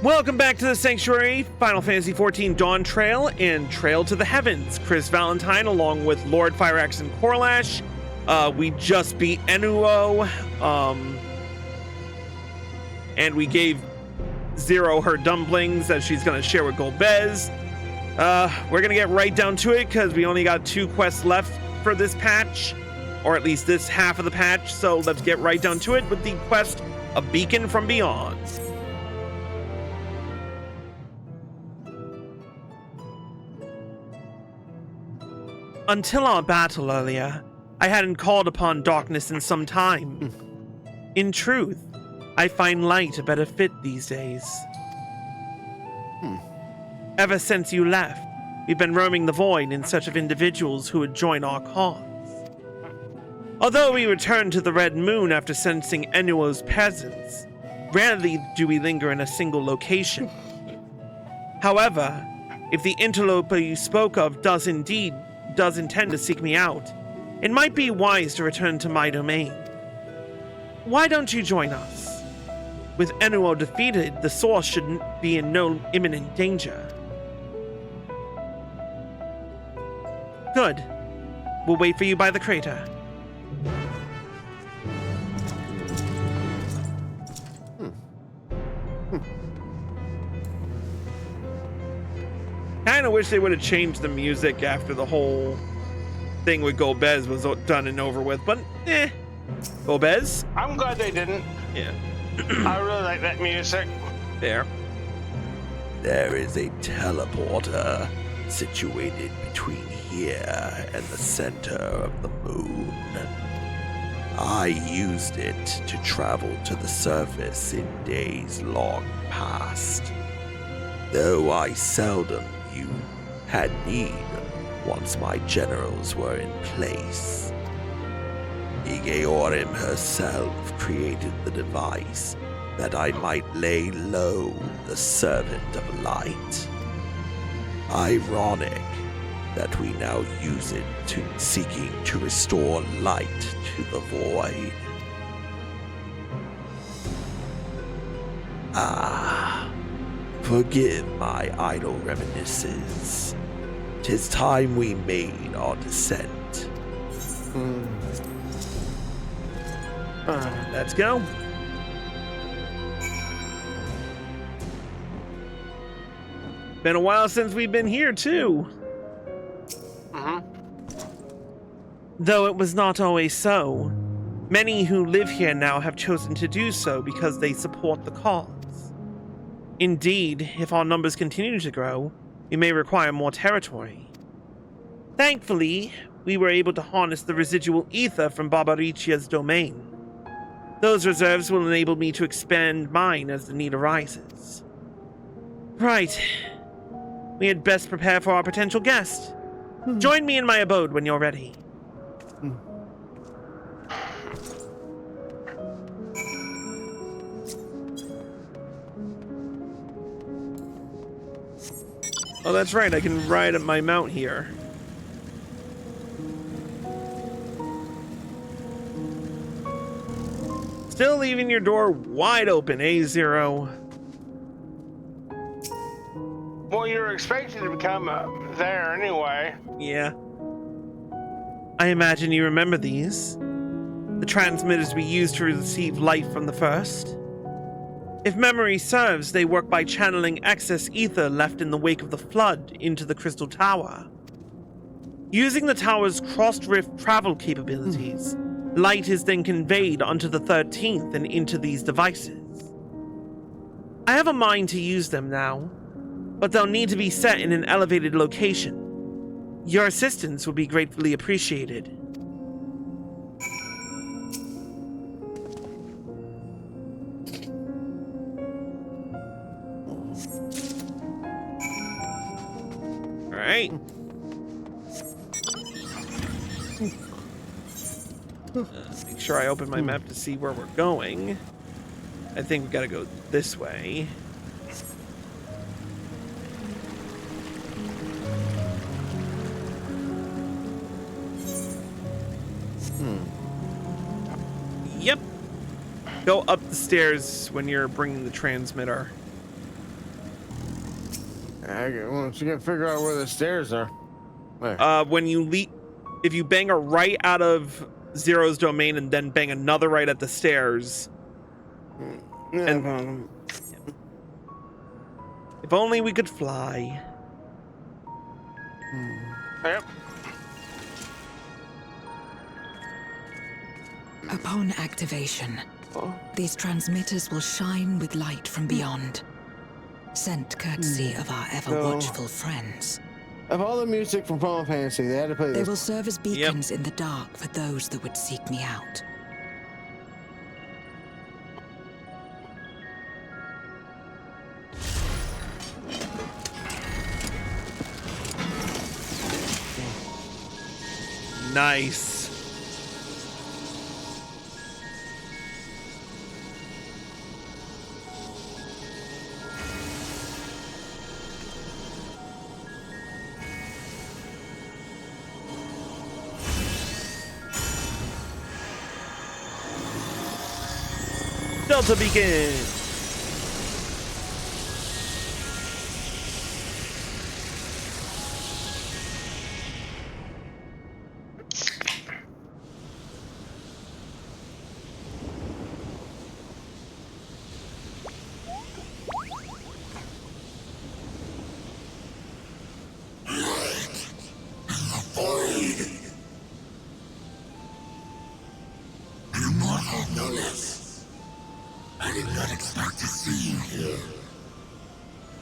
Welcome back to the Sanctuary, Final Fantasy XIV Dawntrail and Trail to the Heavens. Chris Valentine along with Lord Fireaxe and Corlash. We just beat Enuo, and we gave Zero her dumplings that she's going to share with Golbez. We're going to get right down to it because we only got 2 quests left for this patch, or at least this half of the patch, so let's get right down to it with the quest, A Beacon from Beyond. Until our battle earlier, I hadn't called upon darkness in some time. In truth, I find light a better fit these days. Ever since you left, we've been roaming the void in search of individuals who would join our cause. Although we returned to the Red Moon after sensing Enuo's presence, rarely do we linger in a single location. However, if the interloper you spoke of does intend to seek me out, it might be wise to return to my domain. Why don't you join us? With Enuo defeated, the source should be in no imminent danger. Good. We'll wait for you by the crater. Kinda wish they would have changed the music after the whole thing with Golbez was done and over with, but Golbez? I'm glad they didn't. Yeah. I really like that music. There. There is a teleporter situated between here and the center of the moon. I used it to travel to the surface in days long past, though I seldom had need once my generals were in place. Igeorim herself created the device that I might lay low the servant of light. Ironic that we now use it seeking to restore light to the void. Forgive my idle reminiscences. 'Tis time we made our descent. Let's go. Been a while since we've been here, too. Though it was not always so. Many who live here now have chosen to do so because they support the cause. Indeed, if our numbers continue to grow, we may require more territory. Thankfully, we were able to harness the residual ether from Barbaricia's domain. Those reserves will enable me to expand mine as the need arises. Right. We had best prepare for our potential guest. Join me in my abode when you're ready. Oh, that's right, I can ride at my mount here. Still leaving your door wide open, Zero? Well, you're expected to become there anyway. Yeah. I imagine you remember these. The transmitters we used to receive light from the first. If memory serves, they work by channeling excess ether left in the wake of the flood into the Crystal Tower. Using the tower's cross-rift travel capabilities, light is then conveyed onto the 13th and into these devices. I have a mind to use them now, but they'll need to be set in an elevated location. Your assistance would be gratefully appreciated. Alright. Make sure I open my map to see where we're going. I think we gotta go this way. Yep. Go up the stairs when you're bringing the transmitter. Well, you gotta figure out where the stairs are. Where? When you leap, if you bang a right out of Zero's domain and then bang another right at the stairs. And If only we could fly. Yep. Upon activation, these transmitters will shine with light from beyond. Sent courtesy of our ever-watchful friends. of all the music from Final Fantasy, they had to play They this. will serve as beacons in the dark for those that would seek me out. Nice. Delta Beacon.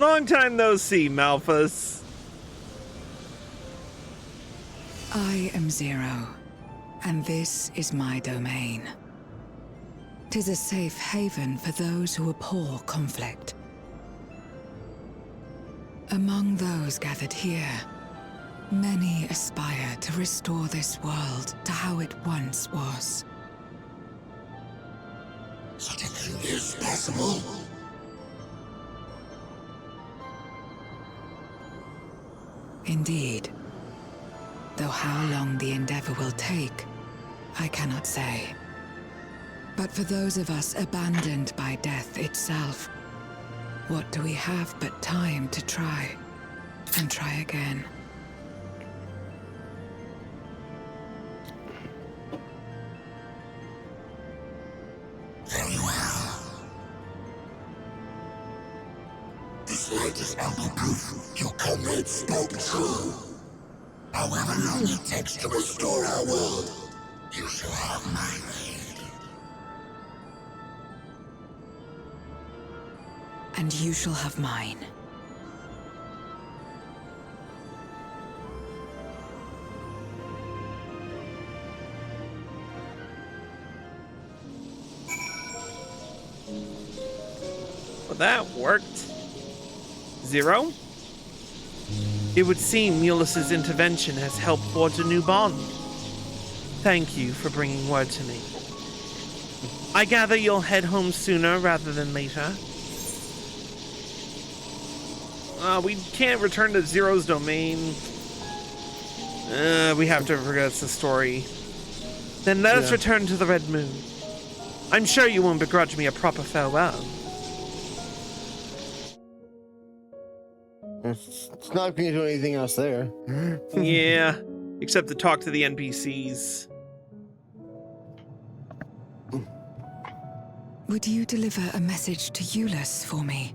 Long time no see, Malphus. I am Zero, and this is my domain. 'Tis a safe haven for those who abhor conflict. Among those gathered here, many aspire to restore this world to how it once was. Such a thing is possible. Indeed. Though how long the endeavor will take, I cannot say. But for those of us abandoned by death itself, what do we have but time to try, and try again? Very well. This light is ample proof your comrades spoke true. However long it takes to restore our world, you shall have my aid. And you shall have mine. Well, that worked. Zero? It would seem Mulis's intervention has helped forge a new bond. Thank you for bringing word to me. I gather you'll head home sooner rather than later. We can't return to Zero's domain. We have to progress the story. Then let us return to the Red Moon. I'm sure you won't begrudge me a proper farewell. It's not like we can do anything else there. Yeah, except to talk to the NPCs. Would you deliver a message to Ulus for me?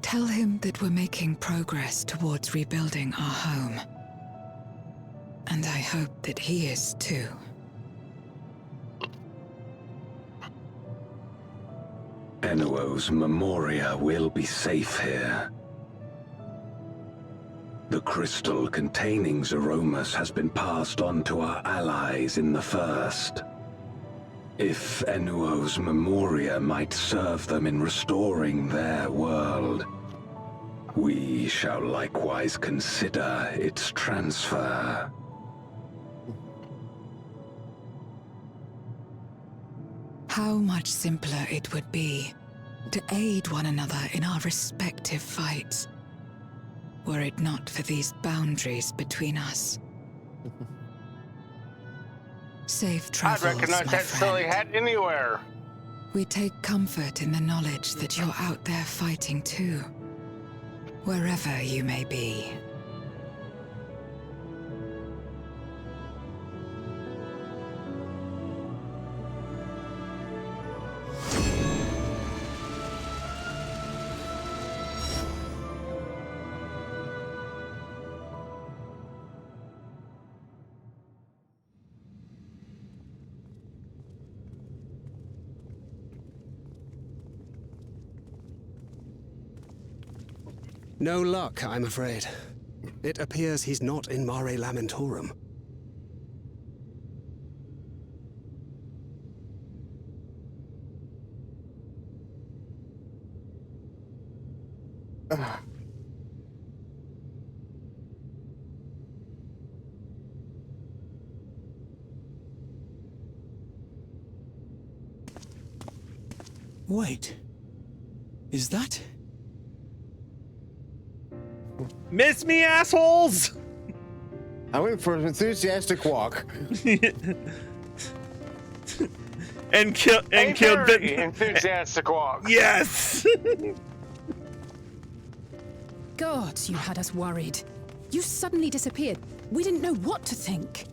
Tell him that we're making progress towards rebuilding our home. And I hope that he is too. Enuo's Memoria will be safe here. The crystal containing Zeromus has been passed on to our allies in the First. If Enuo's Memoria might serve them in restoring their world, we shall likewise consider its transfer. How much simpler it would be to aid one another in our respective fights, were it not for these boundaries between us. Safe I'd travels, recognize my that silly friend. hat anywhere. We take comfort in the knowledge that you're out there fighting too. Wherever you may be. No luck, I'm afraid. It appears he's not in Mare Lamentorum. Wait. Is that... Miss me, assholes! I went for an enthusiastic walk. and killed very enthusiastic walk. Yes! Gods, you had us worried. You suddenly disappeared. We didn't know what to think.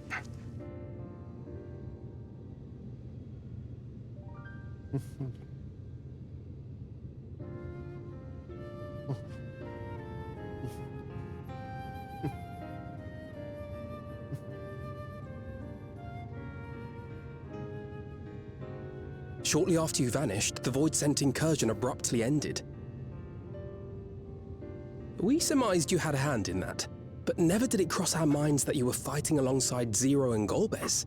Shortly after you vanished, the Void-sent incursion abruptly ended. We surmised you had a hand in that, but never did it cross our minds that you were fighting alongside Zero and Golbez.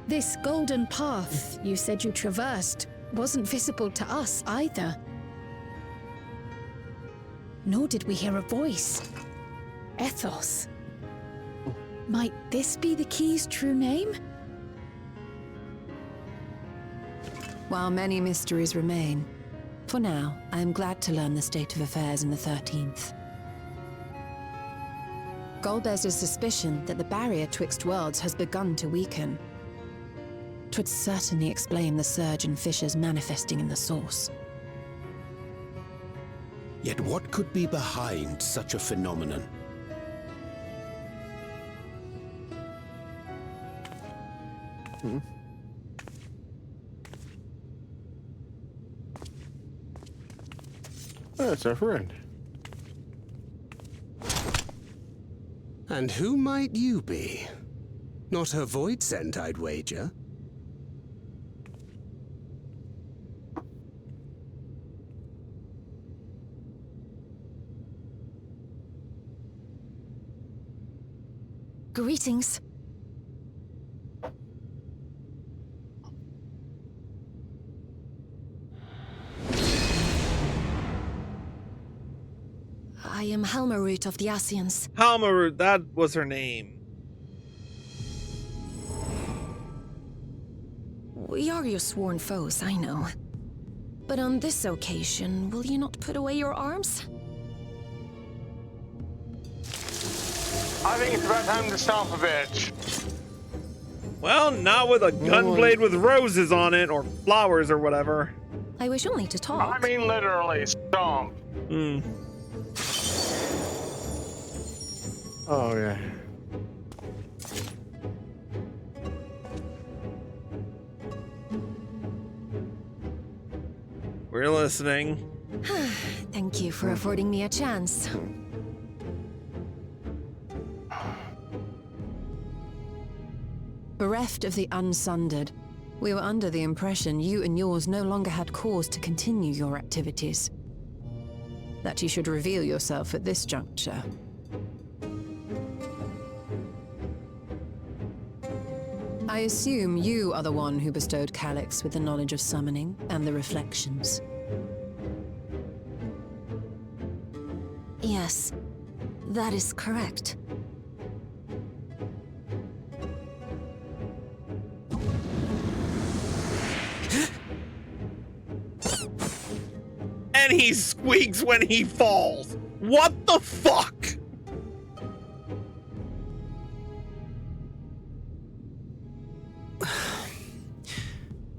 This golden path you said you traversed wasn't visible to us either. Nor did we hear a voice. Ethos. Might this be the key's true name? While many mysteries remain, for now, I am glad to learn the state of affairs in the 13th. Golbez's suspicion that the barrier twixt worlds has begun to weaken. 'Twould certainly explain the surge in fissures manifesting in the source. Yet what could be behind such a phenomenon? That's our friend. And who might you be? Not a Void-sent, I'd wager. Greetings. I am Helmarut of the Asians. Halmarut, that was her name. We are your sworn foes, I know. But on this occasion, will you not put away your arms? I think it's about time to stomp a bitch. Well, not with a gunblade with roses on it, or flowers, or whatever. I wish only to talk. I mean literally, stomp. Oh, yeah. We're listening. Thank you for affording me a chance. Bereft of the Unsundered, we were under the impression you and yours no longer had cause to continue your activities. That you should reveal yourself at this juncture. I assume you are the one who bestowed Calyx with the knowledge of summoning and the reflections. Yes, that is correct. And he squeaks when he falls. What the fuck?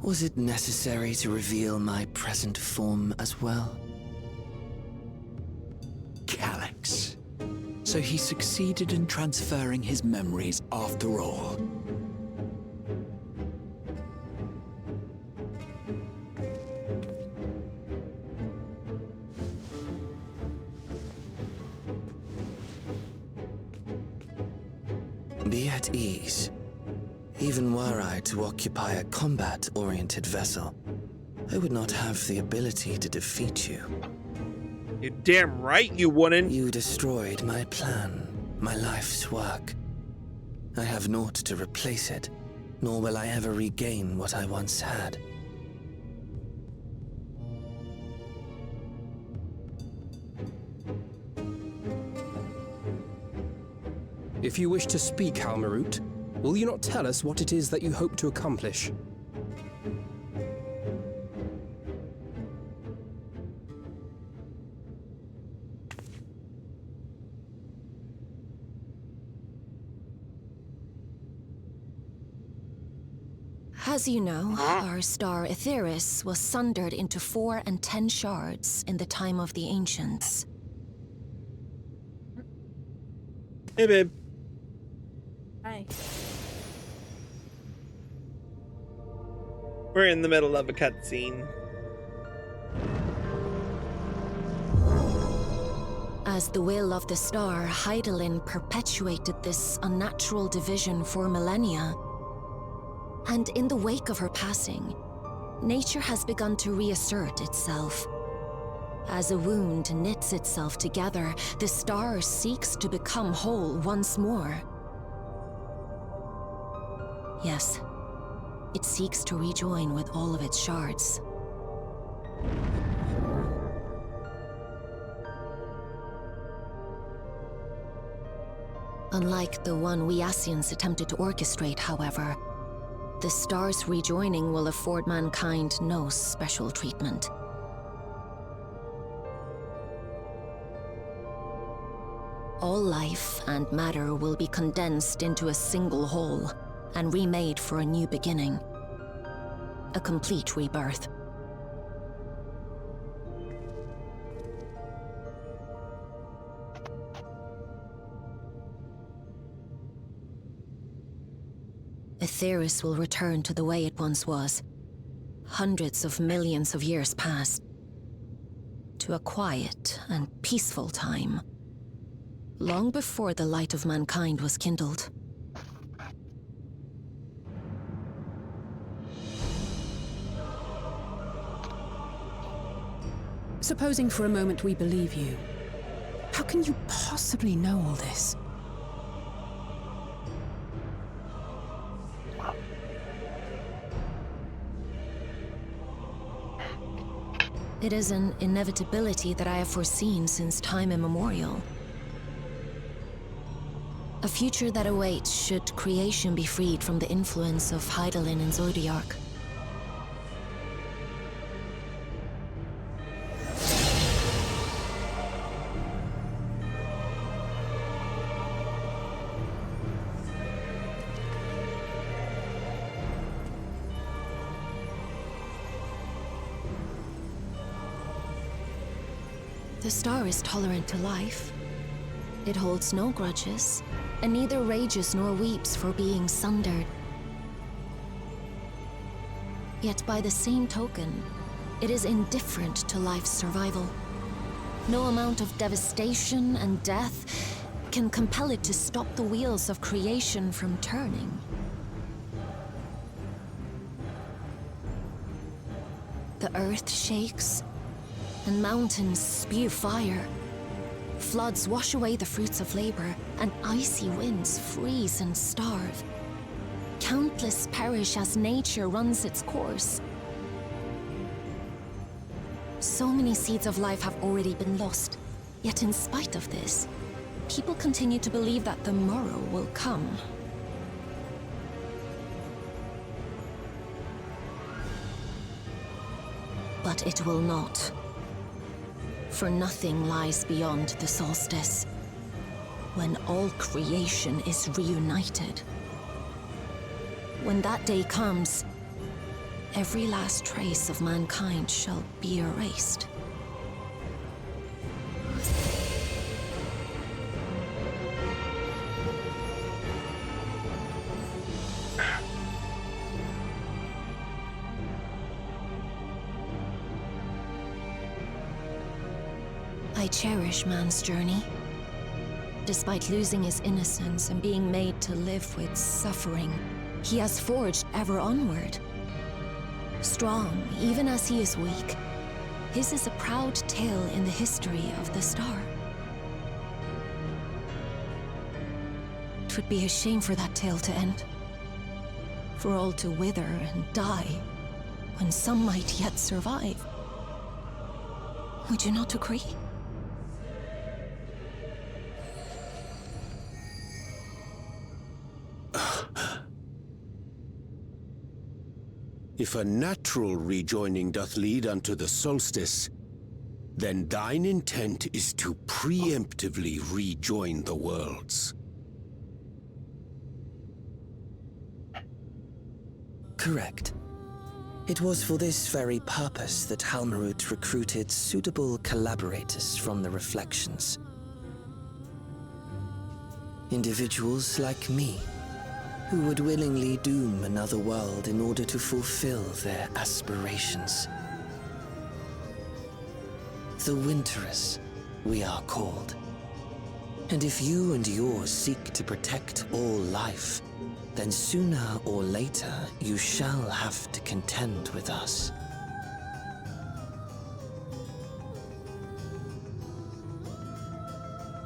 Was it necessary to reveal my present form as well? Calyx. So he succeeded in transferring his memories after all. Be at ease. Even were I to occupy a combat-oriented vessel, I would not have the ability to defeat you. You're damn right you wouldn't. You destroyed my plan, my life's work. I have naught to replace it, nor will I ever regain what I once had. If you wish to speak, Halmarut, will you not tell us what it is that you hope to accomplish? As you know, our star Aetheris was sundered into 4 and 10 shards in the time of the Ancients. Hey, babe. Hi. We're in the middle of a cutscene. As the will of the star, Hydaelyn perpetuated this unnatural division for millennia. And in the wake of her passing, nature has begun to reassert itself. As a wound knits itself together, the star seeks to become whole once more. Yes, it seeks to rejoin with all of its shards. Unlike the one we Ascians attempted to orchestrate, however, the star's rejoining will afford mankind no special treatment. All life and matter will be condensed into a single whole and remade for a new beginning. A complete rebirth. Aetheris will return to the way it once was. Hundreds of millions of years past. To a quiet and peaceful time. Long before the light of mankind was kindled. Supposing for a moment we believe you, how can you possibly know all this? It is an inevitability that I have foreseen since time immemorial. A future that awaits should creation be freed from the influence of Hydaelyn and Zodiark. The star is tolerant to life. It holds no grudges, and neither rages nor weeps for being sundered. Yet by the same token, it is indifferent to life's survival. No amount of devastation and death can compel it to stop the wheels of creation from turning. The earth shakes, and mountains spew fire. Floods wash away the fruits of labor, and icy winds freeze and starve. Countless perish as nature runs its course. So many seeds of life have already been lost. Yet in spite of this, people continue to believe that the morrow will come. But it will not. For nothing lies beyond the solstice, when all creation is reunited. When that day comes, every last trace of mankind shall be erased. I cherish man's journey. Despite losing his innocence and being made to live with suffering, he has forged ever onward. Strong, even as he is weak, his is a proud tale in the history of the star. It would be a shame for that tale to end. For all to wither and die, when some might yet survive. Would you not agree? If a natural rejoining doth lead unto the solstice, then thine intent is to preemptively rejoin the worlds. Correct. It was for this very purpose that Halmarut recruited suitable collaborators from the Reflections. Individuals like me, who would willingly doom another world in order to fulfill their aspirations. The Winterers, we are called. And if you and yours seek to protect all life, then sooner or later you shall have to contend with us.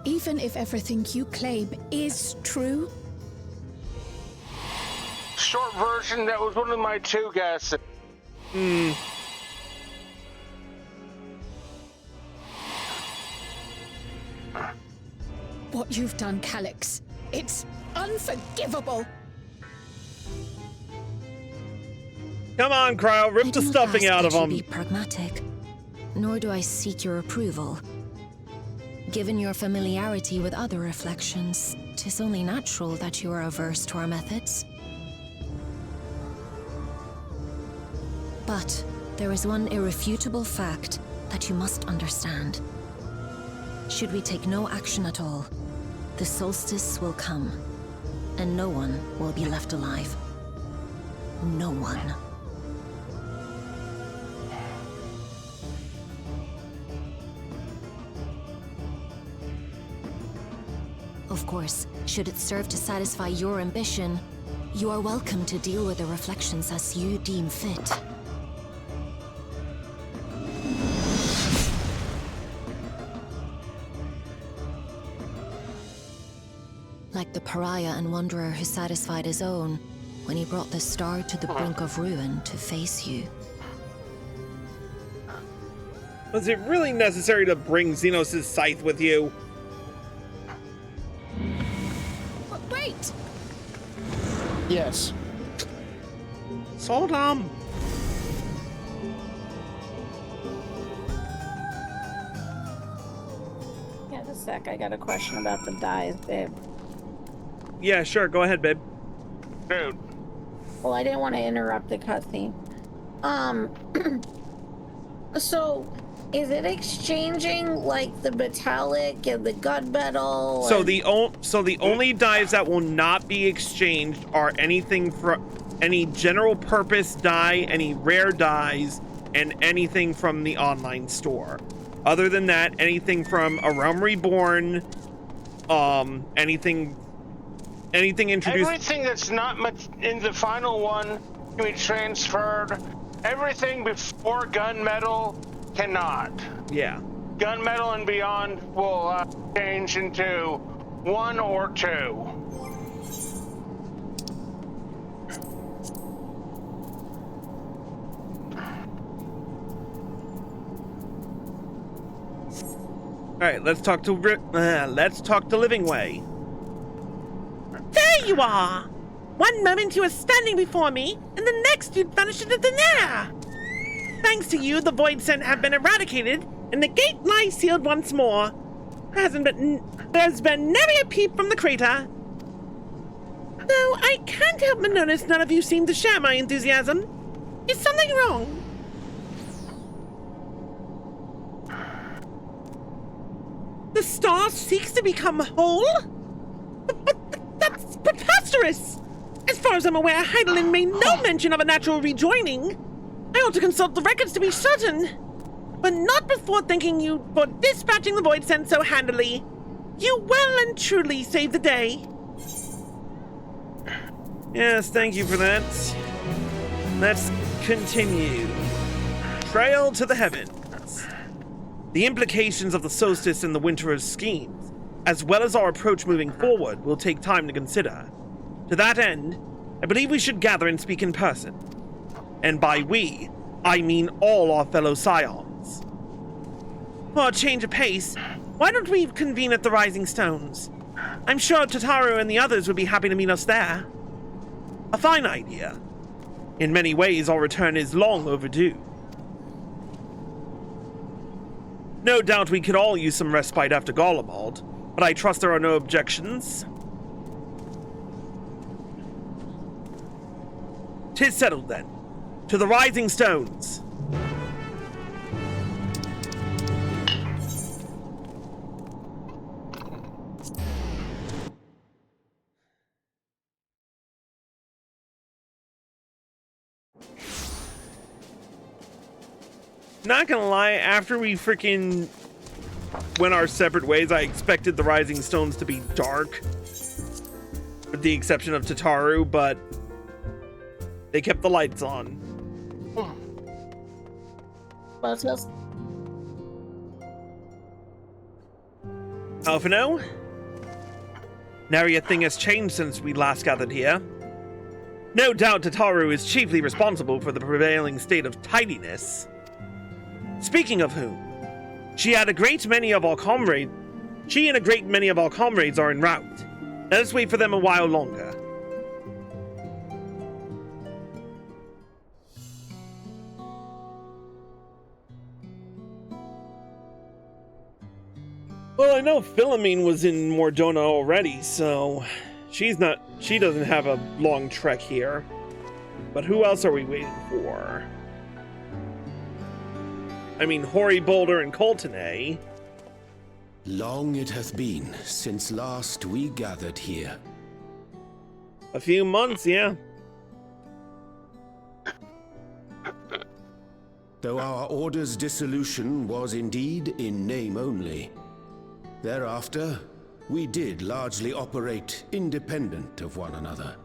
Even if everything you claim is true? Short version, that was one of my two guesses. What you've done, Calyx, it's unforgivable. Come on, Cryo, rip the stuffing out of him. Be pragmatic, nor do I seek your approval. Given your familiarity with other reflections, 'tis only natural that you are averse to our methods. But there is one irrefutable fact that you must understand. Should we take no action at all, the solstice will come, and no one will be left alive. No one. Of course, should it serve to satisfy your ambition, you are welcome to deal with the reflections as you deem fit. Like the pariah and wanderer who satisfied his own when he brought the star to the brink of ruin to face you. Was it really necessary to bring Xenos' scythe with you? Wait! Yes. So dumb. Yeah, just a sec. I got a question about the dyes, babe. Yeah, sure. Go ahead, babe. Dude. Well, I didn't want to interrupt the cutscene. So, is it exchanging like the metallic and the gunmetal? So the only dyes that will not be exchanged are anything from any general purpose dye, any rare dyes, and anything from the online store. Other than that, anything from A Realm Reborn, anything introduced. Everything that's not much in the final one can be transferred. Everything before gunmetal cannot. Yeah. Gunmetal and beyond will change into 1 or 2. All right, let's talk to Living Way. There you are! One moment you were standing before me, and the next you'd vanished into thin air! Thanks to you, the Void Scent have been eradicated, and the gate lies sealed once more. There's been nary a peep from the crater. Though I can't help but notice none of you seem to share my enthusiasm. Is something wrong? The star seeks to become whole? That's preposterous! As far as I'm aware, Heidelin made no mention of a natural rejoining. I ought to consult the records to be certain. But not before thanking you for dispatching the void sent so handily. You well and truly saved the day. Yes, thank you for that. Let's continue. Trail to the heavens. The implications of the solstice and the winter's schemes, as well as our approach moving forward, will take time to consider. To that end, I believe we should gather and speak in person. And by we, I mean all our fellow scions. For a change of pace, why don't we convene at the Rising Stones? I'm sure Tataru and the others would be happy to meet us there. A fine idea. In many ways, our return is long overdue. No doubt we could all use some respite after Garlemald, but I trust there are no objections. 'Tis settled then. To the Rising Stones. Not gonna lie, after we freaking went our separate ways, I expected the Rising Stones to be dark. With the exception of Tataru, but they kept the lights on. Alphino? Nary a thing has changed since we last gathered here. No doubt Tataru is chiefly responsible for the prevailing state of tidiness. Speaking of whom, she and a great many of our comrades are en route. Let us wait for them a while longer. Well, I know Philomene was in Mordona already, so she doesn't have a long trek here. But who else are we waiting for? I mean, Hoary Boulder and Coltonay. Long it hath been since last we gathered here. A few months, yeah. Though our order's dissolution was indeed in name only, thereafter we did largely operate independent of one another.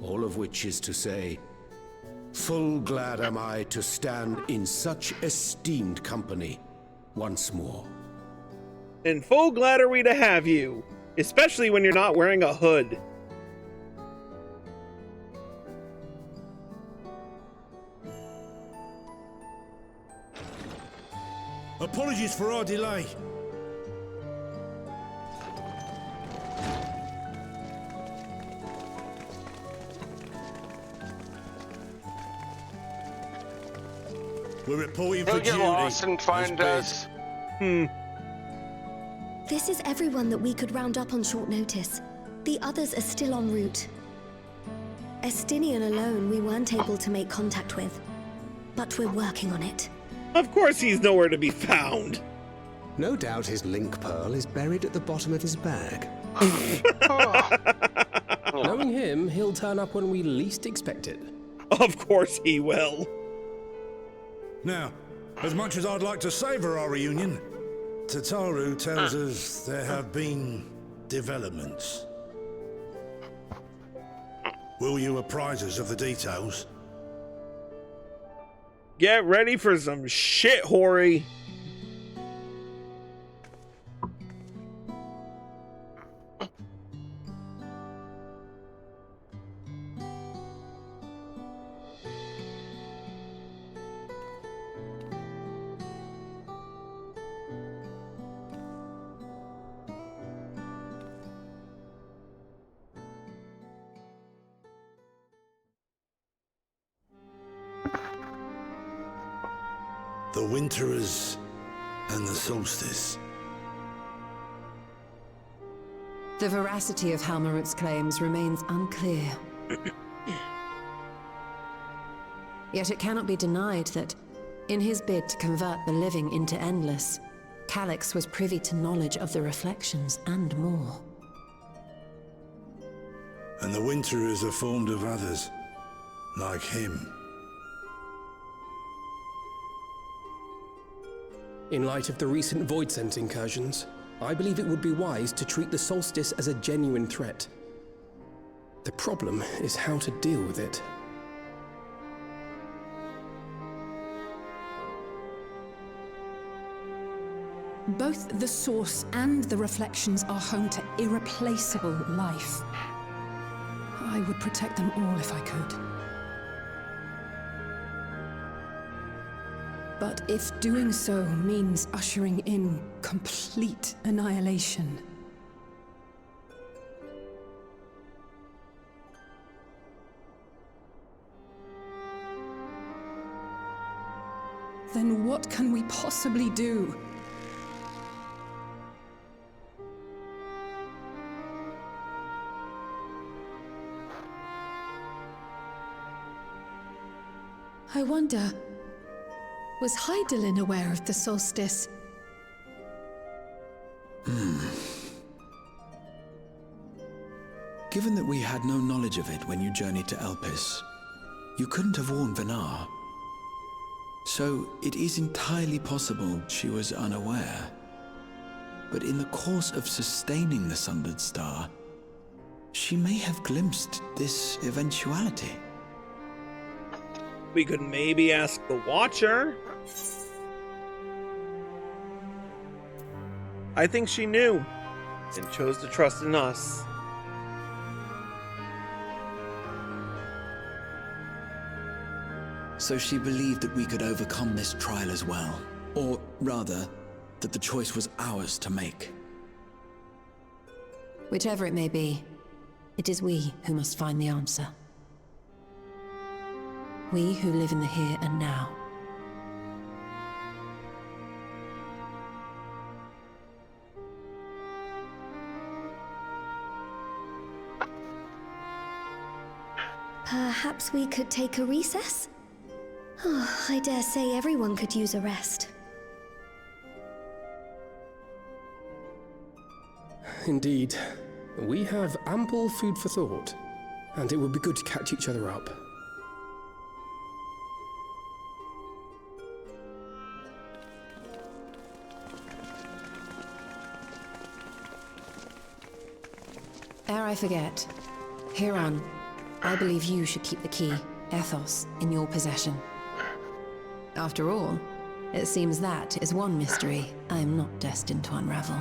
All of which is to say, full glad am I to stand in such esteemed company once more. And full glad are we to have you, especially when you're not wearing a hood. Apologies for our delay. We're reporting for He'll get duty. lost and find us. This is everyone that we could round up on short notice. The others are still en route. Estinian alone we weren't able to make contact with, but we're working on it. Of course he's nowhere to be found. No doubt his link pearl is buried at the bottom of his bag. Knowing him, he'll turn up when we least expect it. Of course he will. Now, as much as I'd like to savor our reunion, Tataru tells us there have been developments. Will you apprise us of the details? Get ready for some shit, Hoary. The Winterers and the Solstice. The veracity of Halmarut's claims remains unclear. Yet it cannot be denied that, in his bid to convert the living into endless, Calyx was privy to knowledge of the reflections and more. And the Winterers are formed of others, like him. In light of the recent Voidsent incursions, I believe it would be wise to treat the solstice as a genuine threat. The problem is how to deal with it. Both the source and the reflections are home to irreplaceable life. I would protect them all if I could. But if doing so means ushering in complete annihilation, then what can we possibly do? I wonder, was Hydaelyn aware of the solstice? Given that we had no knowledge of it when you journeyed to Elpis, you couldn't have warned Venar. So it is entirely possible she was unaware. But in the course of sustaining the Sundered Star, she may have glimpsed this eventuality. We could maybe ask the Watcher. I think she knew and chose to trust in us. So she believed that we could overcome this trial as well. Or rather, that the choice was ours to make. Whichever it may be, it is we who must find the answer. We who live in the here and now. Perhaps we could take a recess? Oh, I dare say everyone could use a rest. Indeed. We have ample food for thought, and it would be good to catch each other up. Ere I forget, Huron, I believe you should keep the key, Ethos, in your possession. After all, it seems that is one mystery I am not destined to unravel.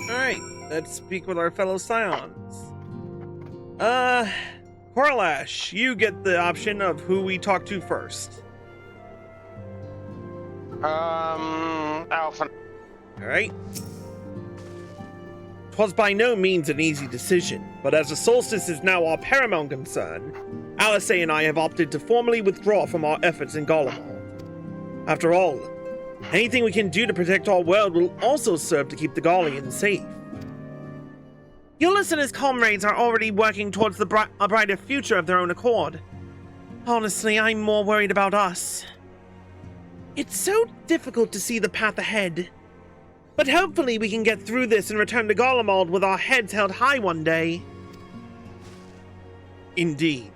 Alright, let's speak with our fellow Scions. Korlash, you get the option of who we talk to first. Alpha. Alright. 'Twas by no means an easy decision, but as the solstice is now our paramount concern, Alice and I have opted to formally withdraw from our efforts in Garlemald. After all, anything we can do to protect our world will also serve to keep the Garleans safe. Ulyss and his comrades are already working towards a brighter future of their own accord. Honestly, I'm more worried about us. It's so difficult to see the path ahead. But hopefully we can get through this and return to Garlemald with our heads held high one day. Indeed.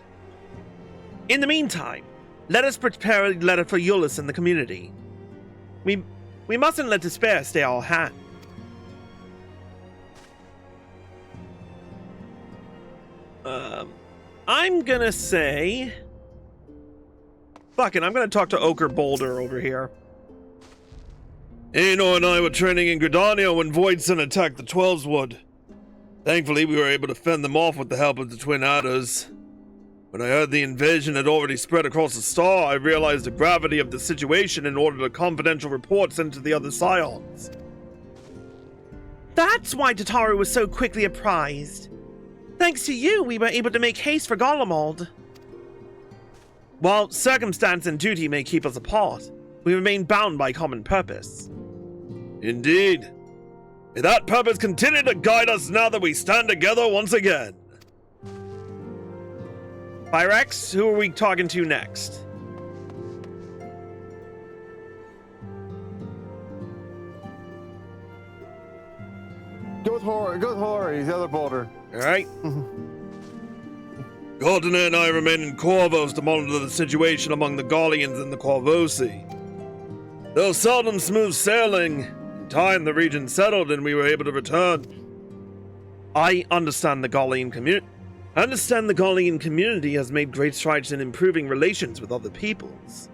In the meantime, let us prepare a letter for Ulyss and the community. We mustn't let despair stay our hand. I'm gonna say... Fuck it, I'm gonna talk to Ochre Boulder over here. Aenor and I were training in Gridania when Voidsent attacked the Twelveswood. Thankfully, we were able to fend them off with the help of the Twin Adders. When I heard the invasion had already spread across the star, I realized the gravity of the situation and ordered a confidential report sent to the other Scions. That's why Tataru was so quickly apprised. Thanks to you, we were able to make haste for Garlemald. While circumstance and duty may keep us apart, we remain bound by common purpose. Indeed. May that purpose continue to guide us now that we stand together once again. Pyrex, who are we talking to next? Go with Hori, he's the other boulder. Alright. Gardner and I remain in Corvos to monitor the situation among the Garleans and the Corvosi. Though seldom smooth sailing, in time the region settled and we were able to return. I understand the Garlean community. Has made great strides in improving relations with other peoples.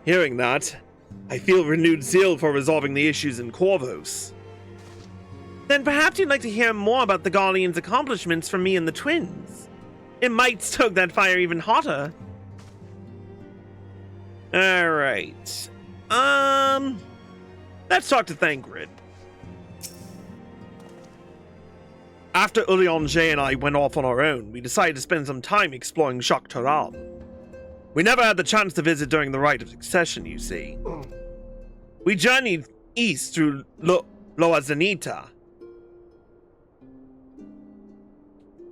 Hearing that, I feel renewed zeal for resolving the issues in Corvos. Then perhaps you'd like to hear more about the Garleans' accomplishments from me and the twins. It might stoke that fire even hotter. Alright. Let's talk to Thangrid. After Uliange and I went off on our own, we decided to spend some time exploring Jacques Toral. We never had the chance to visit during the Rite of Succession, you see. We journeyed east through Loazanita.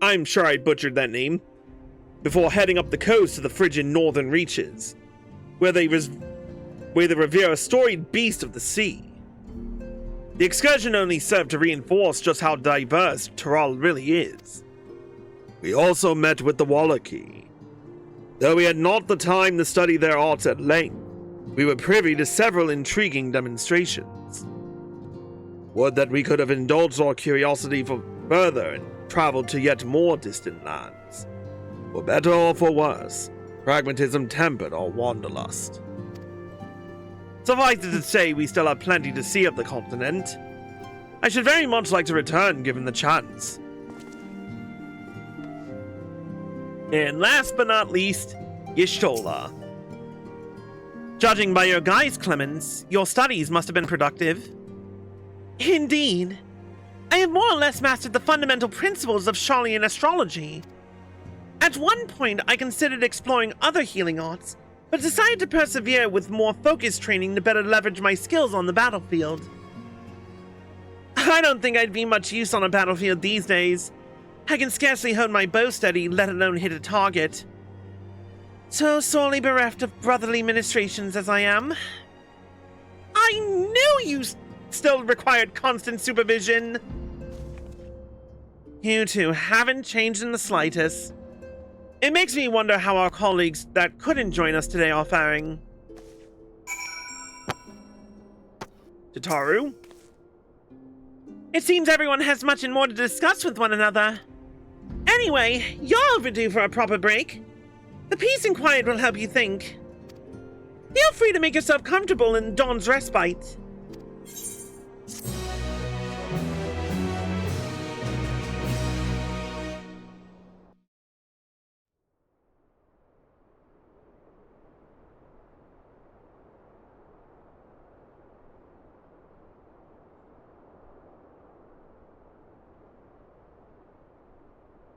I'm sure I butchered that name. Before heading up the coast to the frigid northern reaches, where they revere a storied beast of the sea. The excursion only served to reinforce just how diverse Toral really is. We also met with the Wallachie. Though we had not the time to study their arts at length, we were privy to several intriguing demonstrations. Would that we could have indulged our curiosity for further and traveled to yet more distant lands. For better or for worse, pragmatism tempered our wanderlust. Suffice it to say, we still have plenty to see of the continent. I should very much like to return given the chance. And last but not least, Y'shtola. Judging by your guise, Clemens, your studies must have been productive. Indeed. I have more or less mastered the fundamental principles of Charlian astrology. At one point, I considered exploring other healing arts, but decided to persevere with more focused training to better leverage my skills on the battlefield. I don't think I'd be much use on a battlefield these days. I can scarcely hold my bow steady, let alone hit a target. So sorely bereft of brotherly ministrations as I am. I knew you still required constant supervision. You two haven't changed in the slightest. It makes me wonder how our colleagues that couldn't join us today are faring. Tataru? It seems everyone has much and more to discuss with one another. Anyway, you're overdue for a proper break. The peace and quiet will help you think. Feel free to make yourself comfortable in Dawn's respite.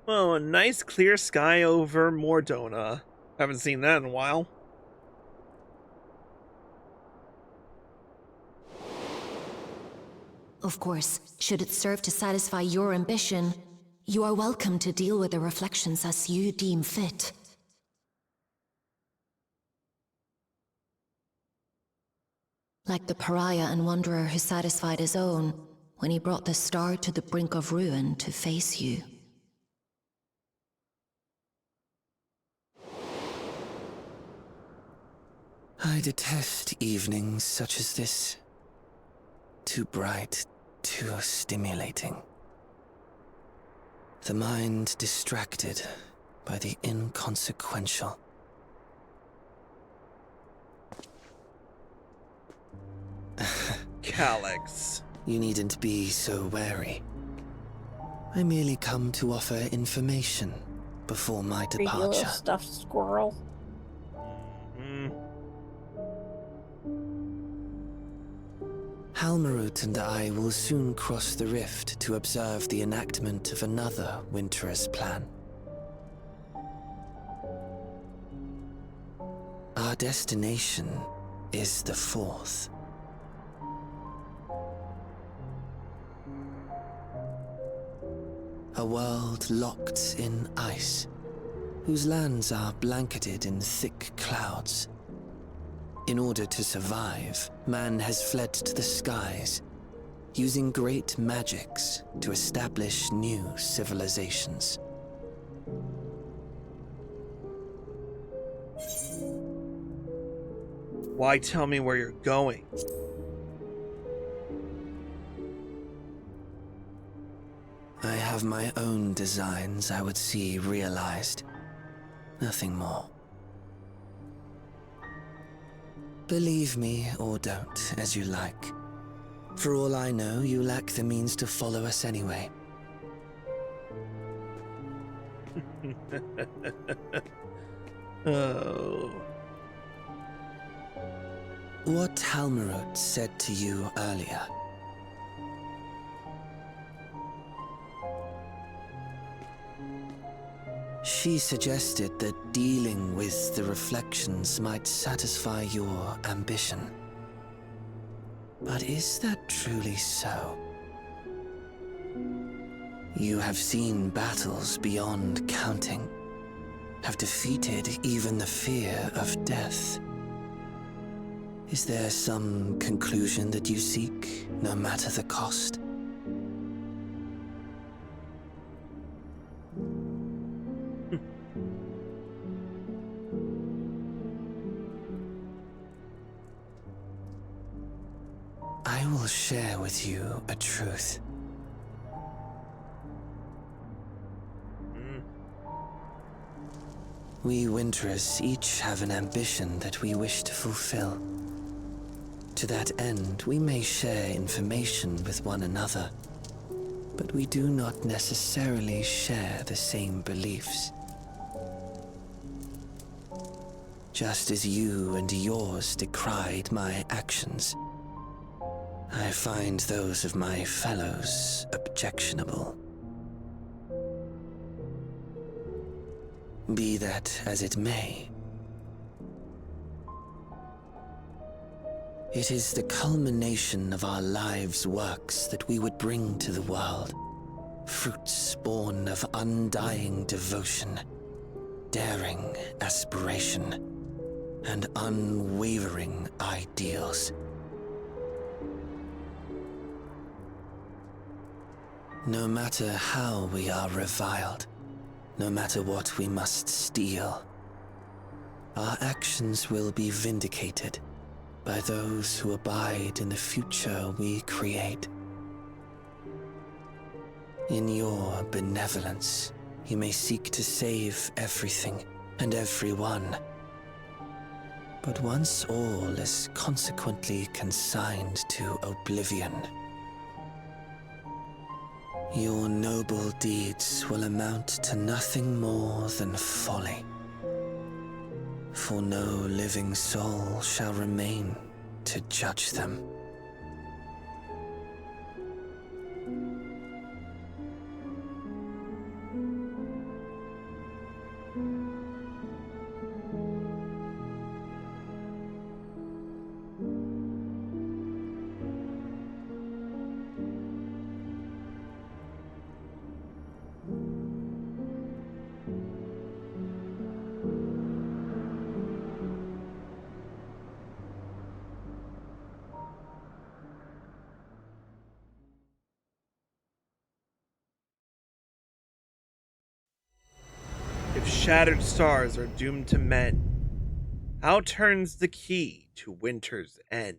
Oh, a nice clear sky over Mordona. Haven't seen that in a while. Of course, should it serve to satisfy your ambition, you are welcome to deal with the reflections as you deem fit. Like the pariah and wanderer who satisfied his own when he brought the star to the brink of ruin to face you. I detest evenings such as this. Too bright, too stimulating. The mind distracted by the inconsequential. Calyx. You needn't be so wary. I merely come to offer information before my departure. Little stuffed squirrel. Halmarut and I will soon cross the rift to observe the enactment of another Winter's plan. Our destination is the fourth. A world locked in ice, whose lands are blanketed in thick clouds. In order to survive, man has fled to the skies, using great magics to establish new civilizations. Why tell me where you're going? I have my own designs I would see realized. Nothing more. Believe me or don't, as you like. For all I know, you lack the means to follow us anyway. Oh. What Halmarut said to you earlier. She suggested that dealing with the reflections might satisfy your ambition. But is that truly so? You have seen battles beyond counting, have defeated even the fear of death. Is there some conclusion that you seek, no matter the cost? I will share with you a truth. We Winterers each have an ambition that we wish to fulfill. To that end, we may share information with one another, but we do not necessarily share the same beliefs. Just as you and yours decried my actions, I find those of my fellows objectionable. Be that as it may, it is the culmination of our lives' works that we would bring to the world, fruits born of undying devotion, daring aspiration, and unwavering ideals. No matter how we are reviled, no matter what we must steal, our actions will be vindicated by those who abide in the future we create. In your benevolence, you may seek to save everything and everyone. But once all is consequently consigned to oblivion, your noble deeds will amount to nothing more than folly. For no living soul shall remain to judge them. If shattered stars are doomed to mend, how turns the key to winter's end?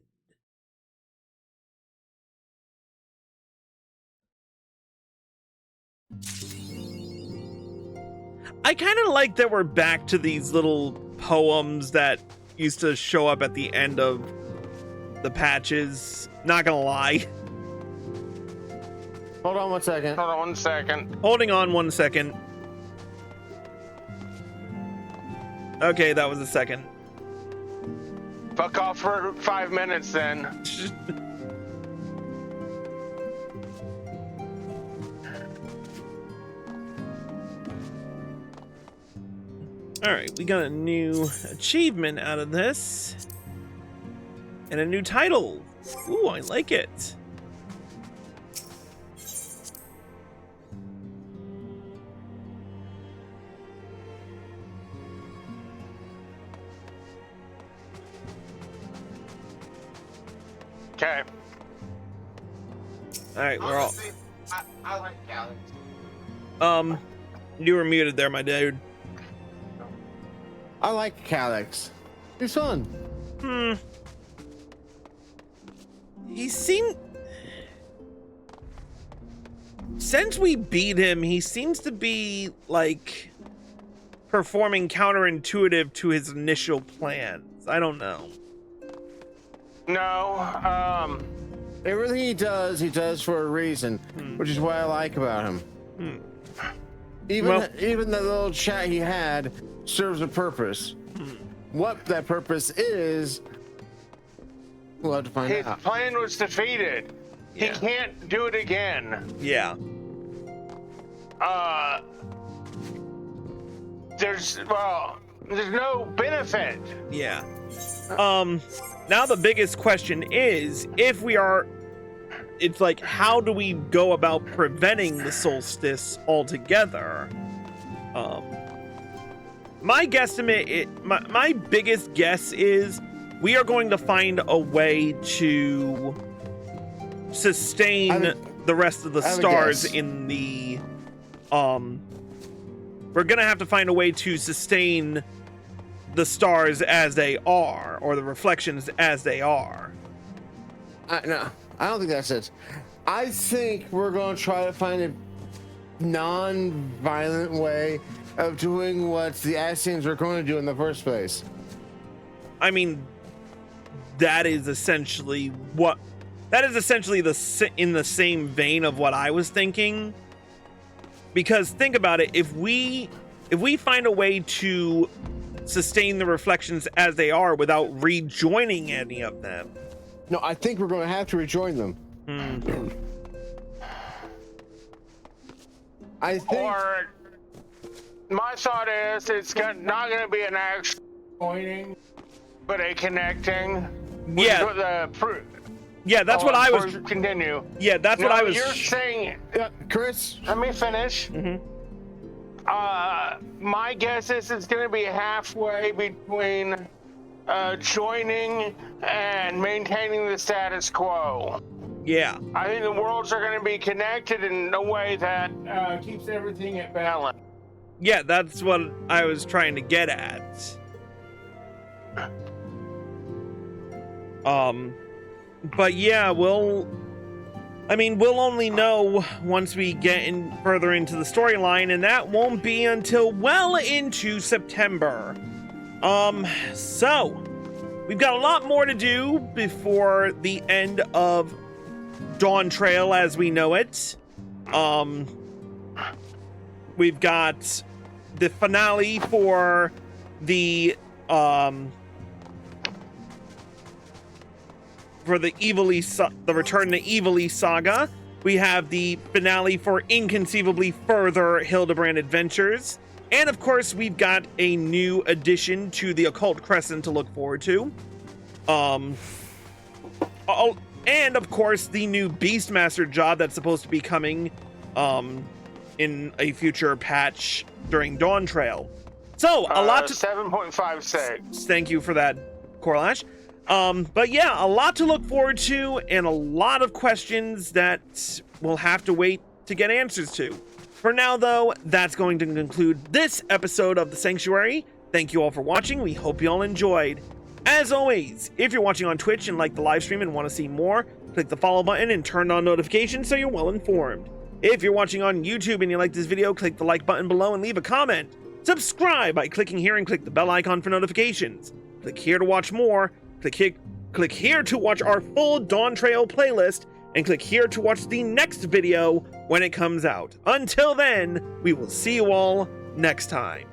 I kind of like that we're back to these little poems that used to show up at the end of the patches. Not gonna lie. Hold on 1 second. Hold on 1 second. Holding on 1 second. Okay, that was a second. Fuck off for 5 minutes then. Alright, we got a new achievement out of this. And a new title. Ooh, I like it. Okay. Alright, we're all... I like Alex. You were muted there, my dude. I like Calyx. He's fun. He seemed... Since we beat him, he seems to be, like, performing counterintuitive to his initial plans. I don't know. No, everything he does for a reason, which is what I like about him. Even the little chat he had serves a purpose. What that purpose is, we'll have to find out. His plan was defeated. Yeah. He can't do it again. Yeah. There's no benefit. Yeah. Now the biggest question is, if we are, it's like, how do we go about preventing the solstice altogether? My guesstimate, my biggest guess is we are going to find a way to sustain the rest of the stars in the, we're gonna have to find a way to sustain the stars as they are, or the reflections as they are. No, I don't think that's it. I think we're going to try to find a non-violent way of doing what the Ascians were going to do in the first place. I mean, that is essentially in the same vein of what I was thinking. Because think about it, if we find a way to sustain the reflections as they are without rejoining any of them. No, I think we're going to have to rejoin them. I think. Or my thought is it's not going to be an actual joining, but a connecting. Yeah. That's what I was. Continue. Yeah, that's what I was. You're saying, Chris. Let me finish. My guess is it's going to be halfway between joining and maintaining the status quo. Yeah. I think the worlds are going to be connected in a way that keeps everything at balance. Yeah, that's what I was trying to get at. But yeah, we'll only know once we get further into the storyline, and that won't be until well into September. So we've got a lot more to do before the end of Dawntrail as we know it. We've got the finale for the the Return to Evilly saga. We have the finale for Inconceivably Further Hildebrand Adventures. And of course, we've got a new addition to the Occult Crescent to look forward to. And of course, the new Beastmaster job that's supposed to be coming in a future patch during Dawntrail. So, a lot to... 7.56. Thank you for that, Corlash. But yeah, a lot to look forward to, and a lot of questions that we'll have to wait to get answers to. For now, though, that's going to conclude this episode of The Sanctuary. Thank you all for watching. We hope you all enjoyed. As always, if you're watching on Twitch and like the live stream and want to see more, click the follow button and turn on notifications so you're well informed. If you're watching on YouTube and you like this video, click the like button below and leave a comment. Subscribe by clicking here and click the bell icon for notifications. Click here to watch more. Click here to watch our full Dawntrail playlist, and click here to watch the next video when it comes out. Until then, we will see you all next time.